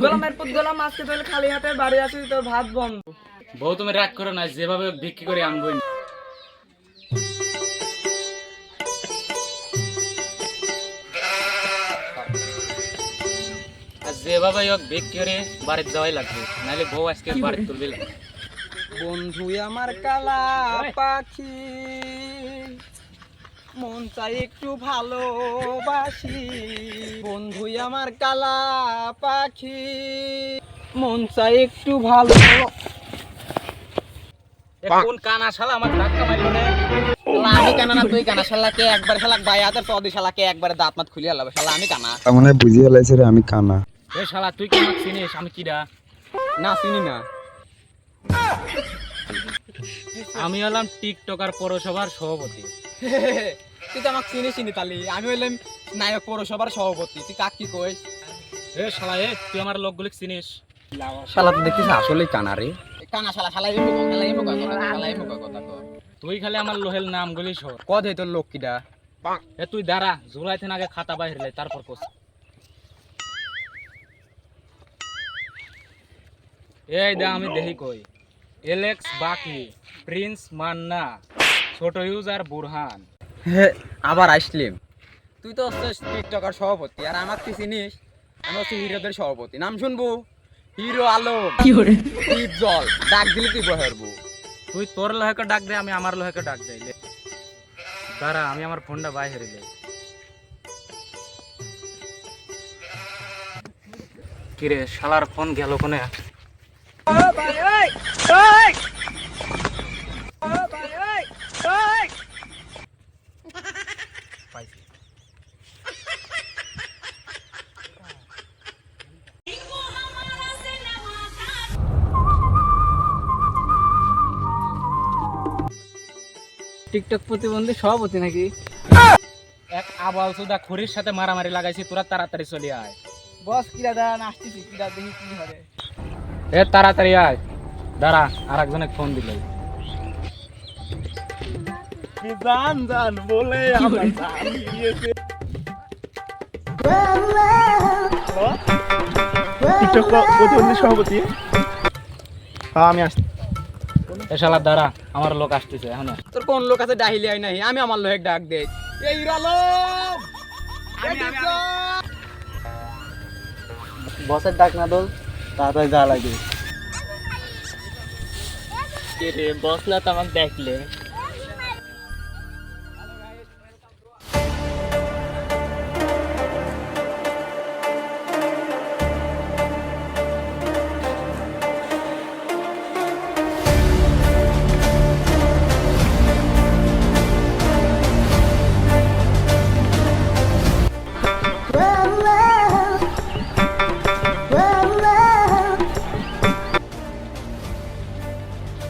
গোলামের পুত গোলাম আজকে তাহলে খালি হাতে বাড়ি আসি তোর ভাত বন্ধ। বউ তুমি রাগ করো না, যেভাবে বিক্রি করে আনবই। আর যেভাবে হোক বিক্রি করে বাড়িতে যাওয়াই লাগবে, নাহলে বউ আজকে বাড়ি তুলবি না। বন্ধু আমার কালা পাখি, মন চাই একটু ভালোবাসি। বন্ধু আমার কালা পাখি, মন চাই একটু ভালো। কোন কানা শালা আমার ধাক্কা মারলো রে? আমি কানা না, তুই কানা। শালাকে একবার শালাক ভাই হাতের তদি শালাকে একবারে দাঁত মাত খুলিয়ে আলাবে। শালা আমি কানা মানে বুঝিয়ে লাইছে রে আমি কানা। এ শালা তুই কেমন চিনিস আমি কিরা? না চিনি না। আমি হলাম টিকটকার পৌরসভার সভাপতি। তুই তো আমাকে চিনি তালি। আমি হইলাম নায়ক পৌরসভার সভাপতি। তুই কাক কি কইস? এ শালা তুই আমার লোকগুলি চিনিস? শালা তো দেখিস আসলেই কানা রে। কানা শালা শালা এমো কথা কর। তুই খালি আমার লোহের নামগুলি সর। কদ হে তোর লোক কিডা? এ তুই দাঁড়া, জুলাই থেকে আগে খাতা বাইরে তারপর কোস। এই দা আমি দেখি কই। এলেক্স বাকি, প্রিন্স মান্না, ছোট ইউজার বুরহান। আবার আসলিম। তুই তো হচ্ছিস টিকটকার সভাপতি, আর আমার কি চিনিস? আমি হচ্ছি হিরোদের সভাপতি। নাম শুনবো? হিরো আলম। দীপ জল ডাক দিলে তুই বহারবো। তুই তোর লোহেকে ডাক দে, আমি আমার লোহেকে ডাক দেই। দাঁড়া আমি আমার ফোনটা বাইরে লে। কিরে শালার ফোন গেল কোনে? পাইছি। টিকটক প্রতিবন্ধী সভাপতি নাকি? এক আবাল সুদা খড়ির সাথে মারামারি লাগাইছি, তোরা তাড়াতাড়ি চলে আয়। বস কিরা দাঁড়ান, আসতেছি। কিরা দেখি কি হবে। এ তাড়াতাড়ি আয়। দাঁড়া আর একজনে ফোন দিল। জান জান বলে আমার জান দিয়েছে। টিকটক প্রতিবন্ধী সভাপতি। হ্যাঁ আমি আসছি। এ শালা দাঁড়া, আমার লোক আসতেছে এখন। তোর কোন লোক আছে ডাহিলি আই নাই? আমি আমার লোক ডাক দেই। এই আলম, বসের ডাক না দোল, তাড়াতাড়ি যা লাগে। রে বস না তো আমাকে দেখলে।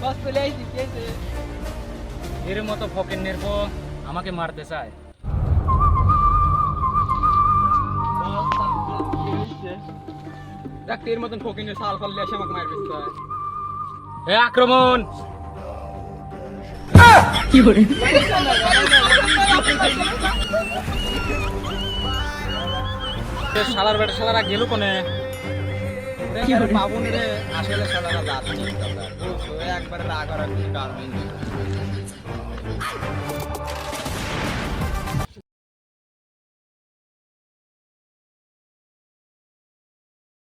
বস চলে আইছি। কি হইছে? এর মতো ফকির নির্ভ আমাকে মারতে চায়। ডাক্তারের মতন ফকিনের সাল ফল এসে আমাকে মারবে। এ আক্রমণ! এ শালার বেটা শালারা গেল কোনে? বাবুন রে, আসলে সালারা যাচ্ছে একবারে রাগ আর কারণ